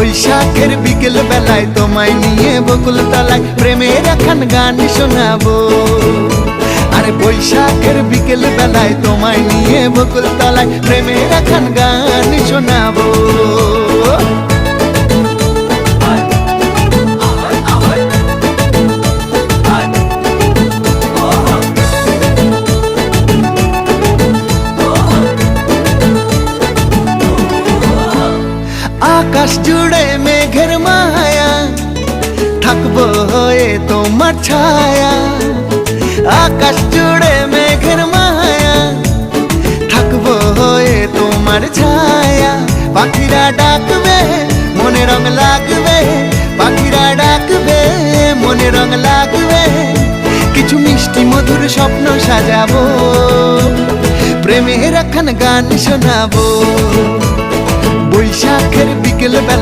বৈশাখের বিকেল বেলায় তোমায় নিয়ে বকুল তলায় প্রেমের একখান গান শোনাবো। আরে বৈশাখের বিকেল বেলায় তোমায় নিয়ে বকুল তলায় প্রেমের একখান গান শোনাবো। আকাশ জুড়ে মেঘের মায়া, থাকবো হয়ে তোমার ছায়া। আকাশ জুড়ে মেঘের মায়া, থাকবো হয়ে তোমার ছায়া। পাখিরা ডাকবে মনে রং লাগবে, পাখিরা ডাকবে মনে রং লাগবে। কিছু মিষ্টি মধুর স্বপ্ন সাজাবো, প্রেমের একখান গান শোনাবো। বৈশাখের বিকেল বেলা